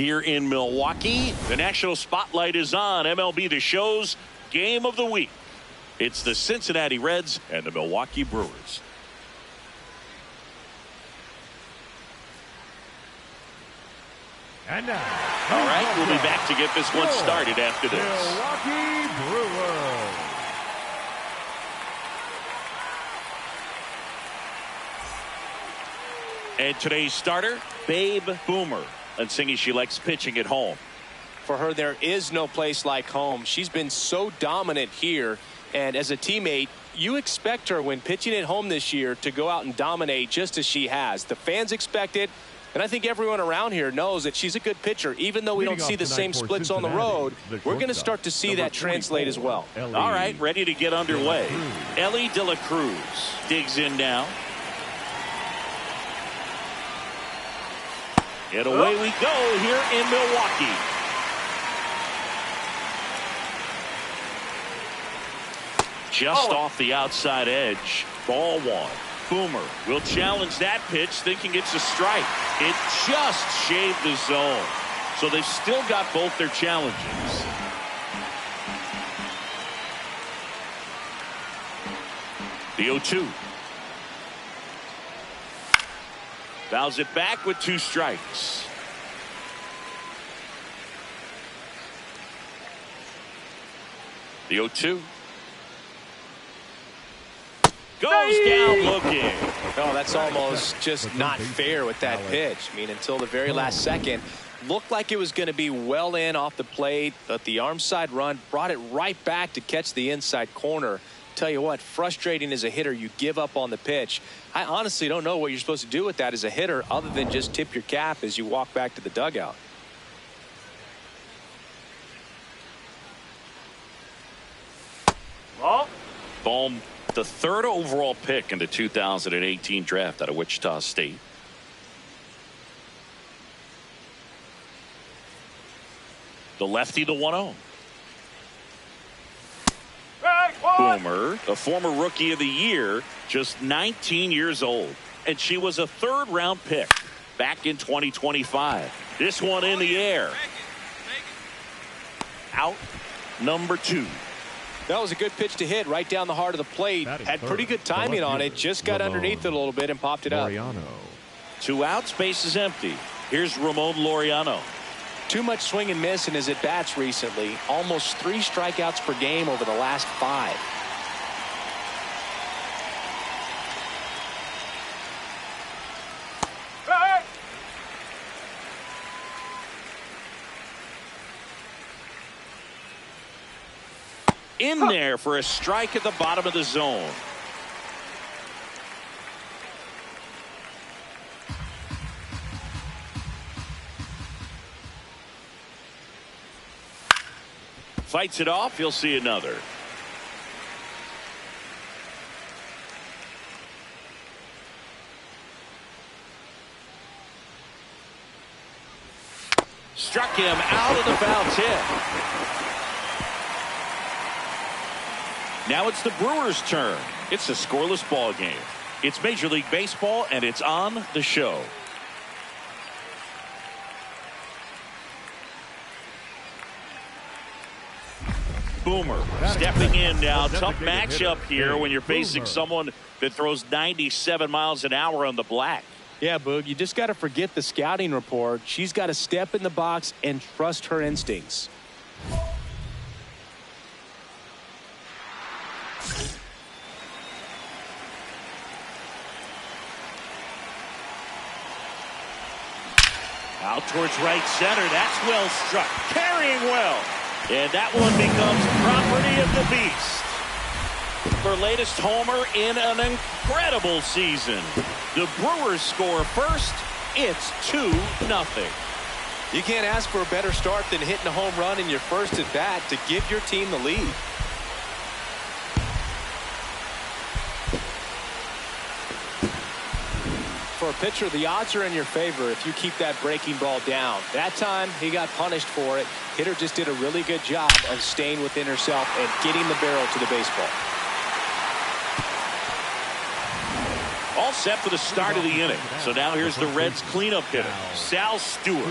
Here in Milwaukee, the national spotlight is on MLB The Show's game of the week. It's the Cincinnati Reds and the Milwaukee Brewers. And now, all right, we'll be back to get this one started after this. Milwaukee Brewers. And today's starter, Babe Boomer. And singing she likes pitching at home. For her, there is no place like home. She's been so dominant here. And as a teammate, you expect her when pitching at home this year to go out and dominate just as she has. The fans expect it. And I think everyone around here knows that she's a good pitcher. Even though we don't see the same splits on the road, we're going to start to see that translate as well. All right, ready to get underway. Ellie De La Cruz digs in now. And away we go here in Milwaukee. Just off the outside edge. Ball one. Boomer will challenge that pitch, thinking it's a strike. It just shaved the zone. So they've still got both their challenges. The 0-2. Fouls it back with 2 strikes. The 0-2. Goes down looking. Oh, that's almost just not fair with that pitch. I mean, until the very last second, looked like it was going to be well in off the plate, but the arm side run brought it right back to catch the inside corner. Tell you what, frustrating as a hitter, you give up on the pitch. I honestly don't know what you're supposed to do with that as a hitter other than just tip your cap as you walk back to the dugout. Bohm, the 3rd overall pick in the 2018 draft out of Wichita State. The lefty, the 1-0. Boomer, a former rookie of the year, just 19 years old. And she was a 3rd-round pick back in 2025. This one in the air. Out number 2. That was a good pitch to hit right down the heart of the plate. Had pretty good timing on it. Just got underneath it a little bit and popped it up. 2 outs, base is empty. Here's Ramon Laureano. Too much swing and miss in his at-bats recently. Almost 3 strikeouts per game over the last 5. In there for a strike at the bottom of the zone. Fights it off. You'll see another. Struck him out of the foul tip. Now it's the Brewers' turn. It's a scoreless ball game. It's Major League Baseball, and it's on the show. Boomer stepping in now. Tough matchup here when you're facing someone that throws 97 miles an hour on the black. Yeah, Boog, you just got to forget the scouting report. She's got to step in the box and trust her instincts. Out towards right center. That's well struck. Carrying well. And that one becomes property of the beast. Her latest homer in an incredible season. The Brewers score first. It's 2-0. You can't ask for a better start than hitting a home run in your first at bat to give your team the lead. For a pitcher, the odds are in your favor if you keep that breaking ball down. That time, he got punished for it. Hitter just did a really good job of staying within herself and getting the barrel to the baseball. All set for the start of the inning. So now here's the Reds cleanup hitter, Sal Stewart.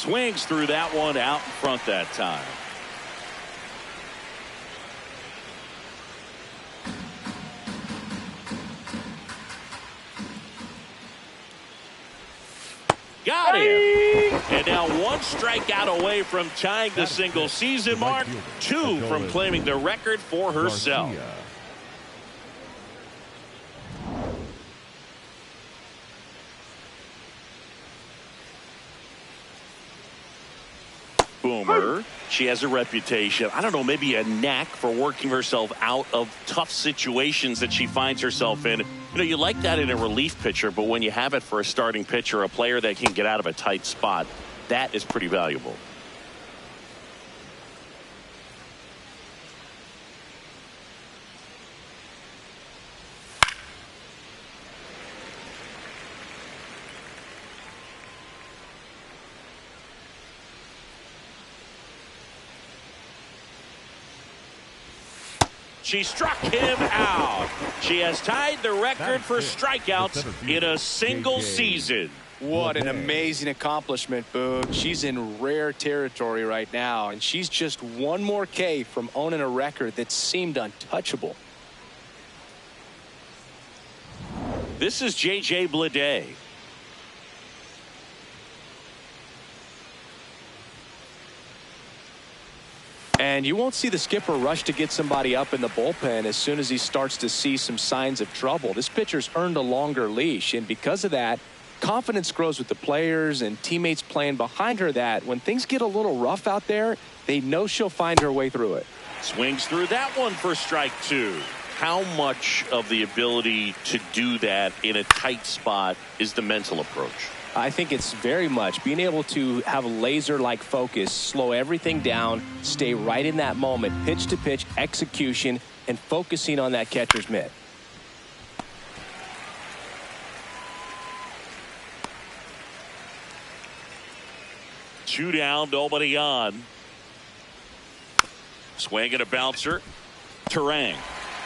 Swings through that one out in front that time. Got him. And now one strikeout away from tying the single season mark. 2 from claiming the record for herself. Boomer. She has a reputation, I don't know, maybe a knack for working herself out of tough situations that she finds herself in. You know, you like that in a relief pitcher, but when you have it for a starting pitcher, a player that can get out of a tight spot, that is pretty valuable. She struck him out. She has tied the record for strikeouts in a single season. What an amazing accomplishment, Boog. She's in rare territory right now, and she's just one more K from owning a record that seemed untouchable. This is J.J. Bleday. And you won't see the skipper rush to get somebody up in the bullpen as soon as he starts to see some signs of trouble. This pitcher's earned a longer leash, and because of that, confidence grows with the players and teammates playing behind her that when things get a little rough out there, they know she'll find her way through it. Swings through that one for strike 2. How much of the ability to do that in a tight spot is the mental approach? I think it's very much being able to have a laser-like focus, slow everything down, stay right in that moment, pitch-to-pitch execution, and focusing on that catcher's mitt. Two down, nobody on. Swing and a bouncer. Terang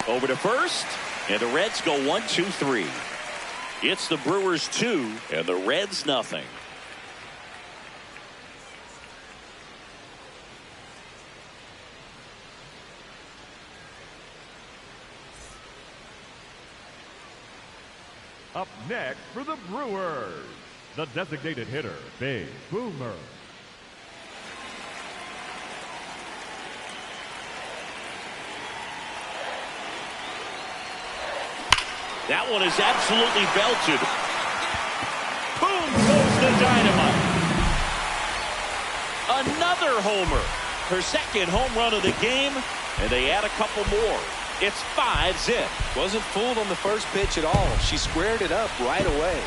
over to first, and the Reds go 1-2-3. It's the Brewers 2 and the Reds nothing. Up next for the Brewers, the designated hitter, Big Boomer. That one is absolutely belted. Boom goes the dynamite. Another homer. Her second home run of the game, and they add a couple more. It's 5 zip. Wasn't fooled on the first pitch at all. She squared it up right away.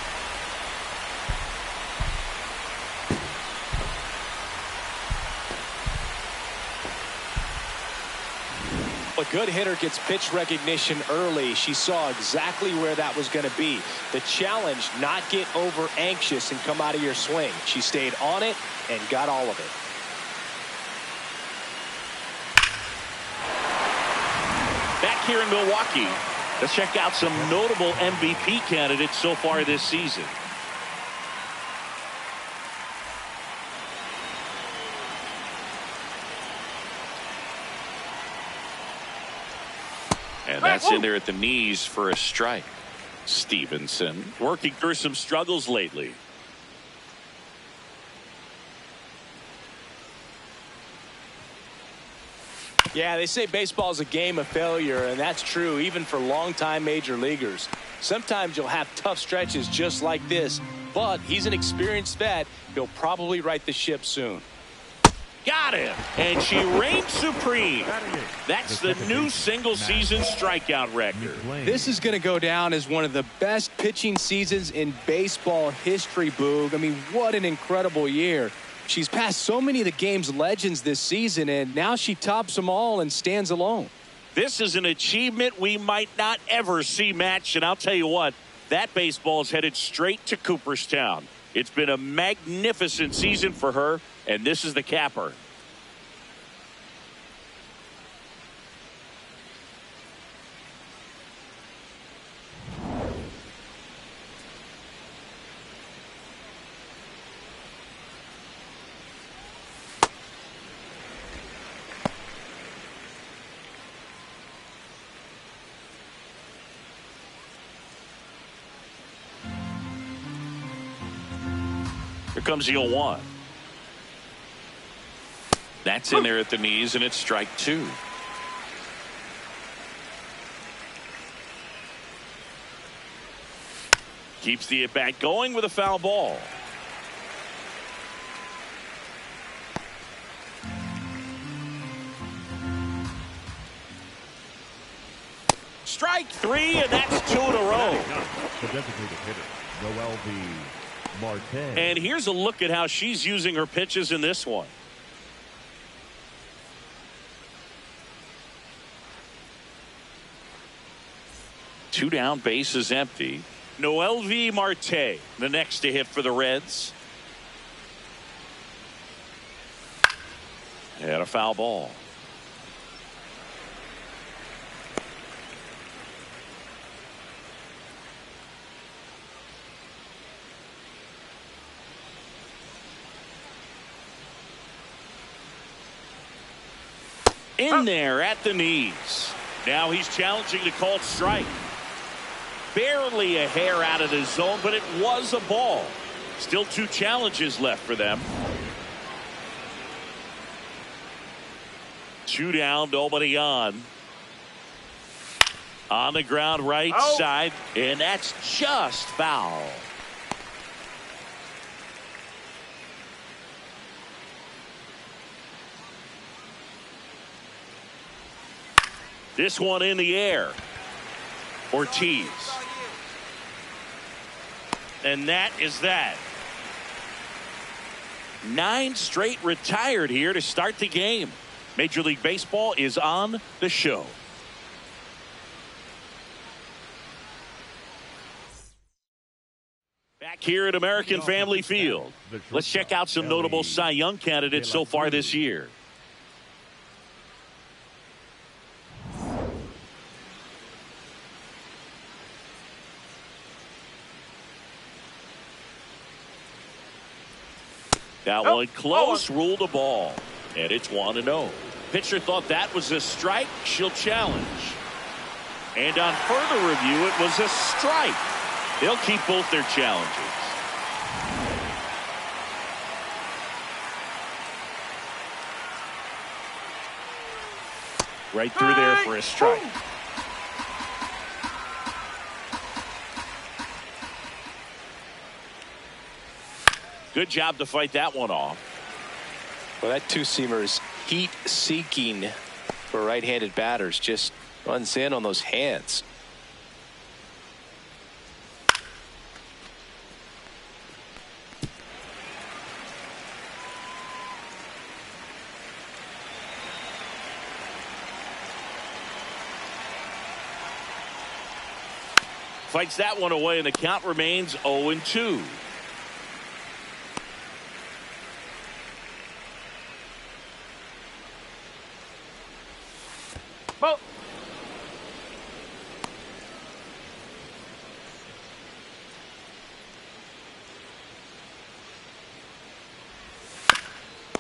A good hitter gets pitch recognition early. She saw exactly where that was going to be. The challenge, not get over anxious and come out of your swing. She stayed on it and got all of it. Back here in Milwaukee, let's check out some notable MVP candidates so far this season. And that's in there at the knees for a strike. Stevenson working through some struggles lately. Yeah, they say baseball is a game of failure, and that's true even for longtime major leaguers. Sometimes you'll have tough stretches just like this, but he's an experienced vet. He'll probably right the ship soon. Got him, and she reigns supreme. That's the new single-season strikeout record. This is going to go down as one of the best pitching seasons in baseball history, Boog. I mean, what an incredible year. She's passed so many of the game's legends this season, and now she tops them all and stands alone. This is an achievement we might not ever see matched, and I'll tell you what, that baseball is headed straight to Cooperstown. It's been a magnificent season for her, and this is the capper. Here comes the 0-1. That's in there at the knees, and it's strike 2. Keeps the at-bat going with a foul ball. Strike 3, and that's 2 in a row. The designated hitter, YR2. And here's a look at how she's using her pitches in this one. Two down, base is empty. Noelvi Marte, the next to hit for the Reds. And a foul ball. In there at the knees. Now he's challenging the called strike. Barely a hair out of the zone, but it was a ball. Still 2 challenges left for them. 2 down, nobody on. On the ground, right side, and that's just foul. This one in the air. Ortiz. And that is that. 9 straight retired here to start the game. Major League Baseball is on the show. Back here at American Family Field. Let's check out some notable Cy Young candidates so far this year. That one close, ruled a ball. And it's 1-0. Pitcher thought that was a strike. She'll challenge. And on further review, it was a strike. They'll keep both their challenges. Right through there for a strike. Good job to fight that one off. Well, that two-seamer is heat-seeking for right-handed batters. Just runs in on those hands. Fights that one away, and the count remains 0-2.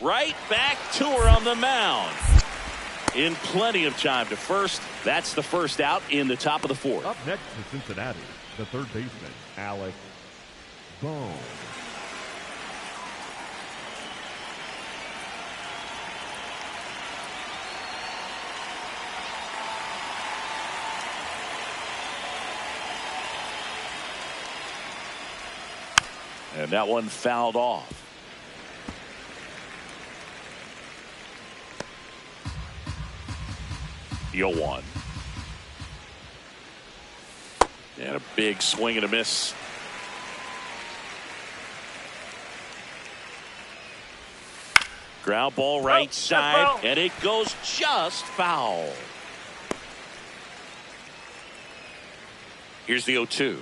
Right back to her on the mound. In plenty of time to first. That's the first out in the top of the 4th. Up next to Cincinnati, the third baseman, Alex Bone. And that one fouled off. The 0-1. And a big swing and a miss. Ground ball right side, and it goes just foul. Here's the 0-2.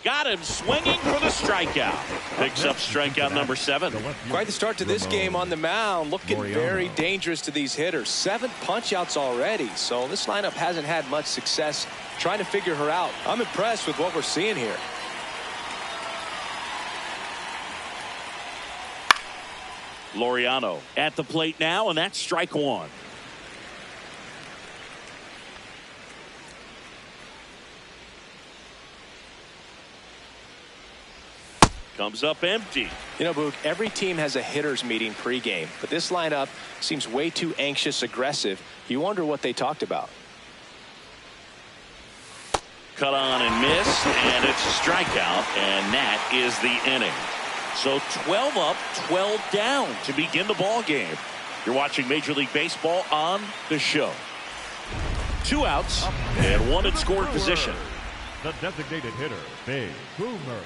Got him swinging for the strikeout. Picks up strikeout number 7. Quite the start to this game on the mound. Looking very dangerous to these hitters. 7 punch-outs already. So this lineup hasn't had much success trying to figure her out. I'm impressed with what we're seeing here. Laureano at the plate now, and that's strike 1. comes up empty. You know, Boog, every team has a hitters meeting pregame, but this lineup seems way too anxious, aggressive. You wonder what they talked about. Cut on and miss, and it's a strikeout, and that is the inning. So 12 up, 12 down to begin the ball game. You're watching Major League Baseball on the show. 2 outs and 1 in scoring position. The designated hitter, Big Boomer.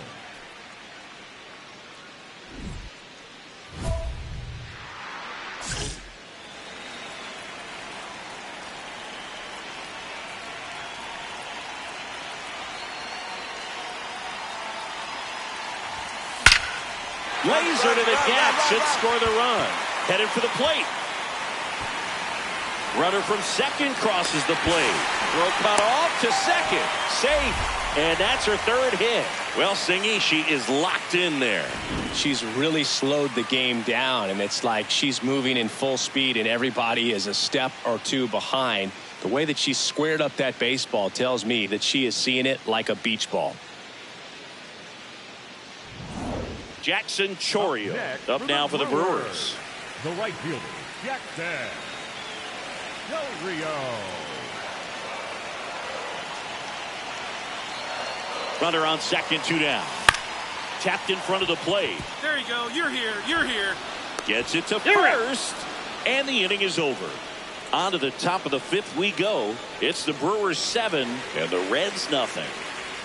Laser to the gap should score the run. Headed for the plate. Runner from second crosses the plate. Throw cut off to second. Safe. And that's her 3rd hit. Well, Singy, she is locked in there. She's really slowed the game down, and it's like she's moving in full speed and everybody is a step or 2 behind. The way that she squared up that baseball tells me that she is seeing it like a beach ball. Jackson Chourio up now for the Brewers. The right fielder, Jackson Chourio. Runner on second, 2 down. Tapped in front of the plate. There you go. You're here. You're here. Gets it to first. And the inning is over. On to the top of the 5th we go. It's the Brewers 7 and the Reds nothing.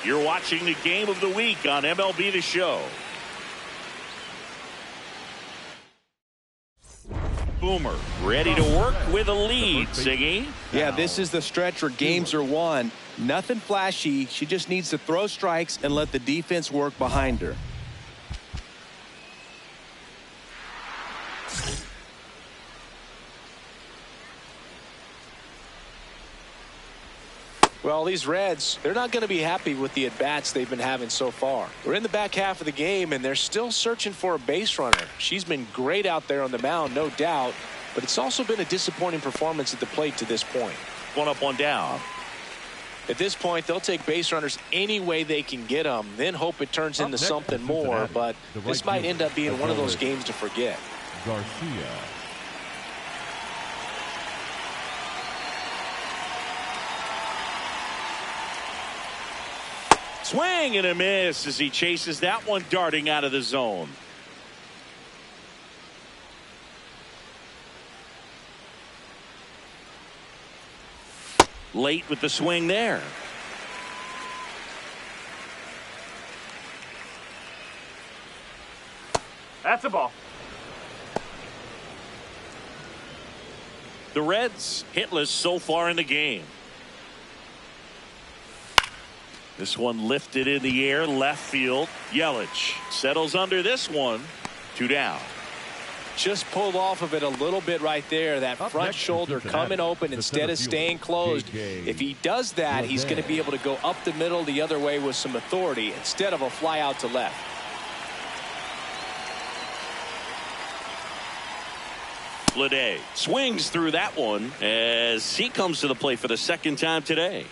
You're watching the game of the week on MLB The Show. Boomer ready to work with a lead, Siggy. Yeah, this is the stretch where games are won. Nothing flashy. She just needs to throw strikes and let the defense work behind her. Well, these Reds, they're not going to be happy with the at-bats they've been having so far. We're in the back half of the game, and they're still searching for a base runner. She's been great out there on the mound, no doubt, but it's also been a disappointing performance at the plate to this point. 1 up, 1 down. At this point, they'll take base runners any way they can get them, then hope it turns into something more, but this might end up being one of those games to forget. Garcia. Swing and a miss as he chases that one darting out of the zone. Late with the swing there. That's a ball. The Reds hitless so far in the game. This one lifted in the air, left field. Yelich settles under this one. 2 down. Just pulled off of it a little bit right there. That front shoulder coming open instead of staying closed. If he does that, he's going to be able to go up the middle the other way with some authority instead of a fly out to left. Lede swings through that one as he comes to the plate for the 2nd time today.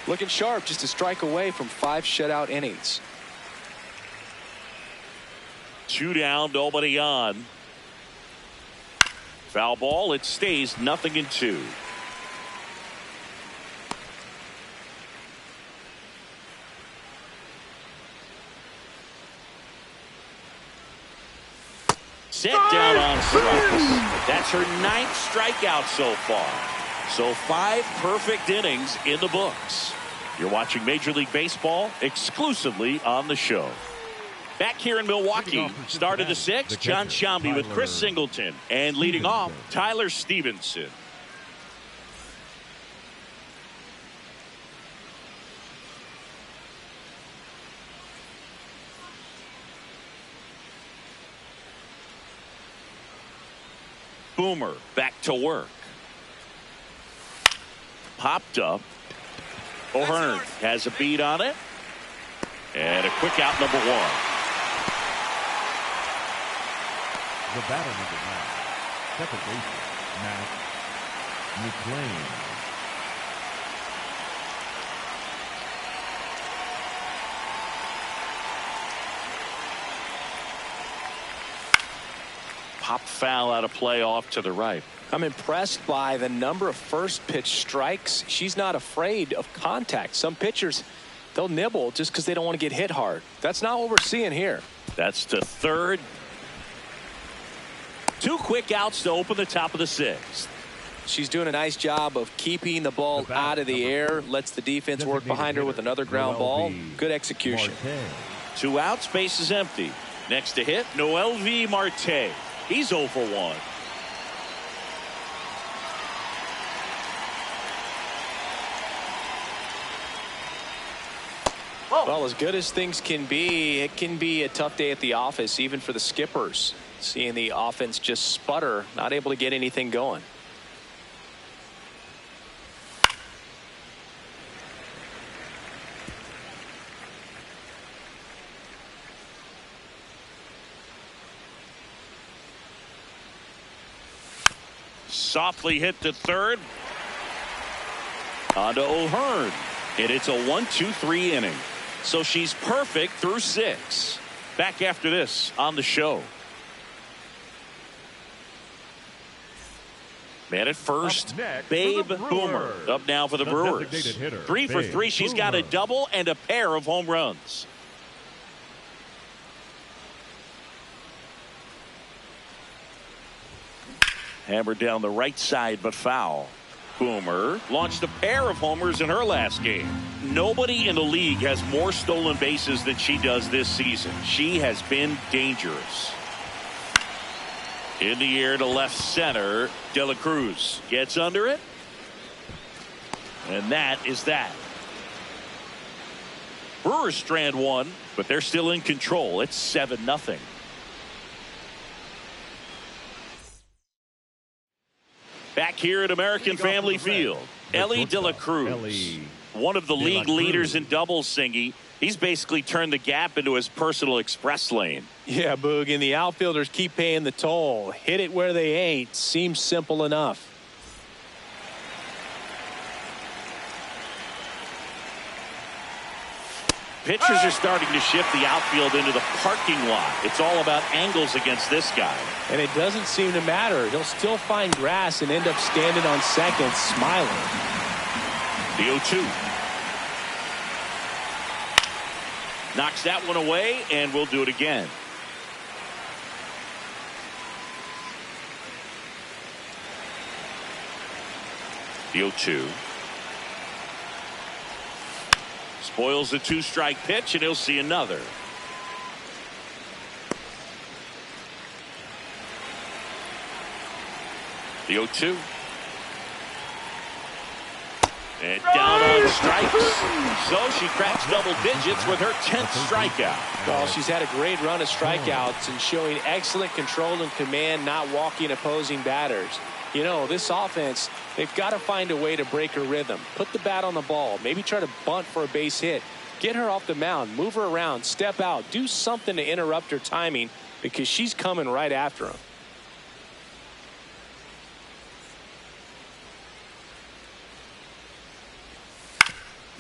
Looking sharp, just a strike away from 5 shutout innings. 2 down, nobody on. Foul ball, it stays 0-2. Set down on strikes. That's her 9th strikeout so far. So 5 perfect innings in the books. You're watching Major League Baseball exclusively on the show. Back here in Milwaukee, start of the 6th, John Shambi with Chris Singleton. And leading off, Tyler Stevenson. Boomer back to work. Popped up. O'Hearn has a beat on it. And a quick out, number 1. The batter number 9, second baseman, Matt McLean. Chopped foul out of play off to the right. I'm impressed by the number of first pitch strikes. She's not afraid of contact. Some pitchers, they'll nibble just because they don't want to get hit hard. That's not what we're seeing here. That's to third. 2 quick outs to open the top of the 6th. She's doing a nice job of keeping the ball out of the air. Lets the defense work behind her with another ground ball. Good execution. 2 outs, base is empty. Next to hit, Noelvi Marte. He's 0 for 1. Well, as good as things can be, it can be a tough day at the office, even for the skippers. Seeing the offense just sputter, not able to get anything going. Softly hit to third. On to O'Hearn. And it's a 1-2-3 inning. So she's perfect through 6. Back after this on the show. Man at first, Babe Boomer. Up now for the Brewers. 3 for 3. She's got a double and a pair of home runs. Hammered down the right side, but foul. Boomer launched a pair of homers in her last game. Nobody in the league has more stolen bases than she does this season. She has been dangerous. In the air to left center. De La Cruz gets under it. And that is that. Brewers strand 1, but they're still in control. It's 7-0. Back here at American Family Field, Ellie De La Cruz, one of the league leaders in doubles singing. He's basically turned the gap into his personal express lane. Yeah, Boog, and the outfielders keep paying the toll. Hit it where they ain't. Seems simple enough. Pitchers are starting to shift the outfield into the parking lot. It's all about angles against this guy. And it doesn't seem to matter. He'll still find grass and end up standing on second, smiling. The 0-2. Knocks that one away, and we'll do it again. The 0-2. Spoils the 2-strike pitch, and he'll see another. The 0-2. And down on strikes. So she cracks double digits with her 10th strikeout. Well, she's had a great run of strikeouts and showing excellent control and command, not walking opposing batters. You know, this offense, they've got to find a way to break her rhythm. Put the bat on the ball. Maybe try to bunt for a base hit. Get her off the mound. Move her around. Step out. Do something to interrupt her timing because she's coming right after him.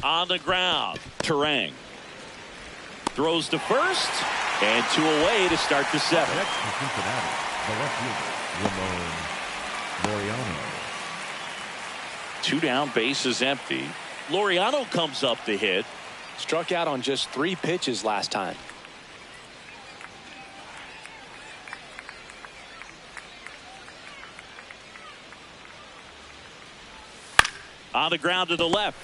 On the ground, Terang throws to first, and 2 away to start the 7th. Next to Cincinnati, the left fielder, Laureano. 2 down, base is empty. Laureano comes up to hit. Struck out on just 3 pitches last time. On the ground to the left.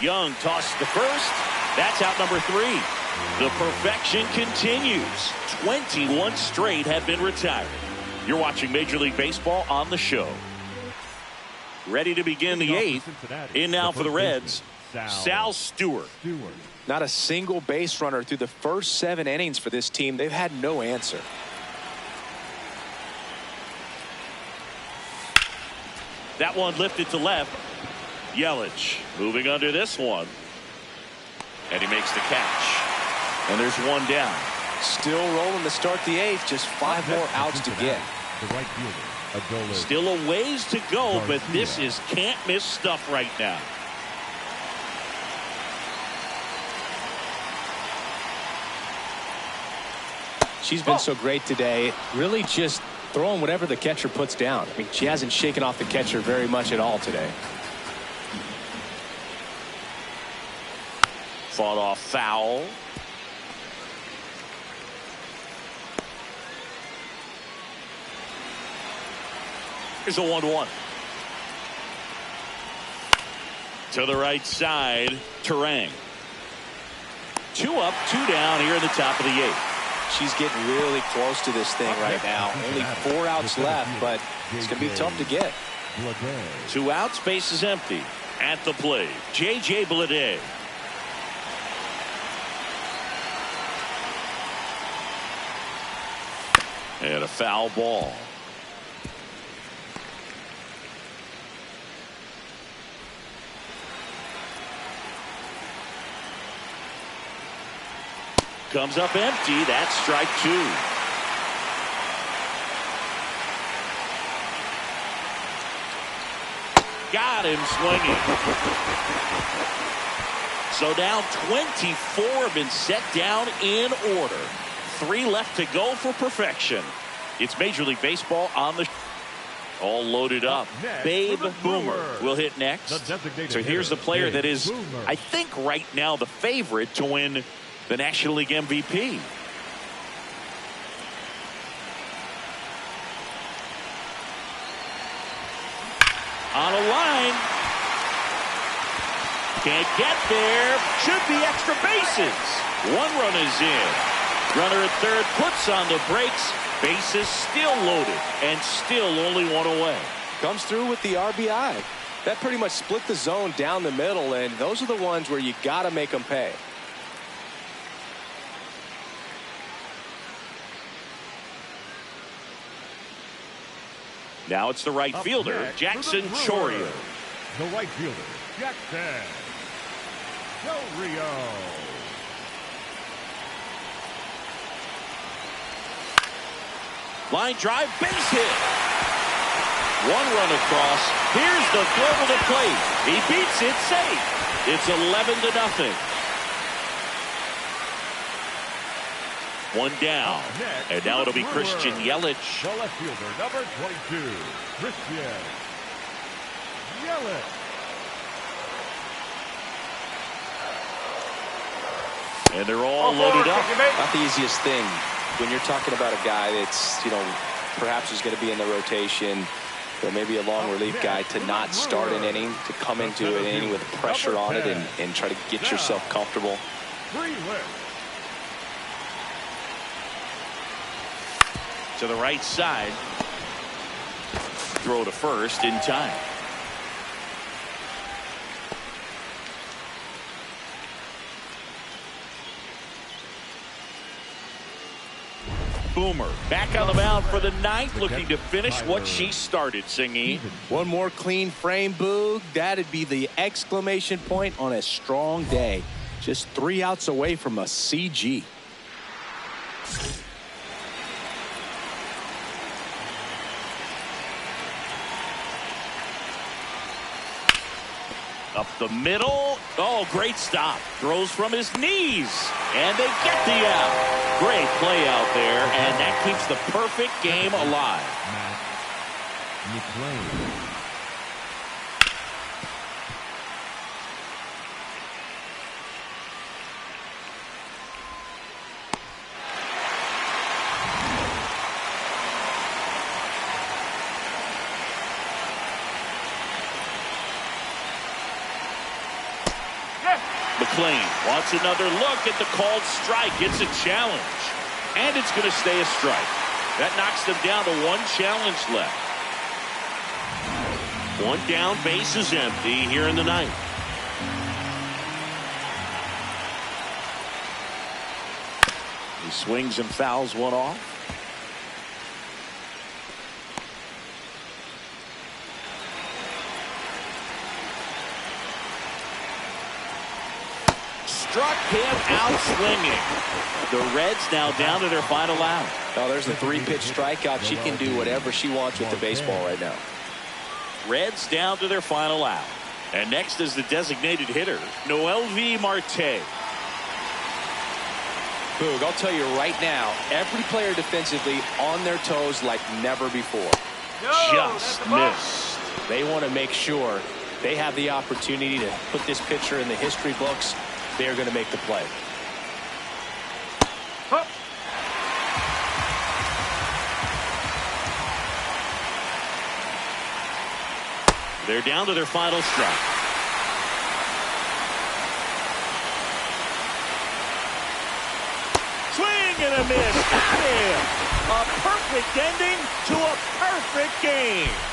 Young tosses the first. That's out number 3. The perfection continues. 21 straight have been retired. You're watching Major League Baseball on the show. Ready to begin the 8th. In now for the Reds, Sal Stewart. Not a single base runner through the first 7 innings for this team. They've had no answer. That one lifted to left. Yelich moving under this one. And he makes the catch. And there's 1 down. Still rolling to start the 8th. Just 5 more outs to get. The right fielder, Still a ways to go, but this is can't miss stuff right now. she's been so great today. Really just throwing whatever the catcher puts down. I mean, she hasn't shaken off the catcher very much at all today. Fought off foul. Here's a 1-1. To the right side, Terang. 2 up, 2 down here in the top of the 8th. She's getting really close to this thing right now. Only 4 outs left, but it's going to be tough to get. 2 outs, base is empty. At the plate, J.J. Bleday. And a foul ball. Comes up empty. That's strike 2. Got him swinging. So now 24 have been set down in order. 3 left to go for perfection. It's Major League Baseball on the all loaded up. Babe Boomer will hit next. So here's the player that is, I think, right now the favorite to win the National League MVP. On a line. Can't get there. Should be extra bases. 1 run is in. Runner at third puts on the brakes. Bases still loaded and still only 1 away. Comes through with the RBI. That pretty much split the zone down the middle, and those are the ones where you got to make them pay. Now it's the right fielder, Jackson Chourio. The right fielder, Jackson Chourio. Line drive, base hit. 1 run across. Here's the throw to the plate. He beats it safe. It's 11-0. 1 down. And now it'll be Christian Yelich. The left fielder, number 22, Christian Yelich. And they're all loaded up. Not the easiest thing when you're talking about a guy that's, perhaps is going to be in the rotation, or maybe a long relief guy, to not start an inning, to come into an inning with pressure on it and try to get yourself comfortable. To the right side. Throw to first in time. Boomer back on the mound for the 9th, looking to finish what she started, Singy. 1 more clean frame, Boog. That'd be the exclamation point on a strong day. Just 3 outs away from a CG. Up the middle. Oh, great stop. Throws from his knees. And they get the out. Great play out there. And that keeps the perfect game alive. McLean wants another look at the called strike. It's a challenge. And it's going to stay a strike. That knocks them down to 1 challenge left. 1 down, base is empty here in the 9th. He swings and fouls 1 off. Struck him out swinging. The Reds now down to their final out. Oh, there's a 3-pitch strikeout. She can do whatever she wants with the baseball right now. Reds down to their final out. And next is the designated hitter, Noelvi Marte. Boog, I'll tell you right now, every player defensively on their toes like never before. Just missed. They want to make sure they have the opportunity to put this pitcher in the history books. They're going to make the play. They're down to their final strike. Swing and a miss. Got him. A perfect ending to a perfect game.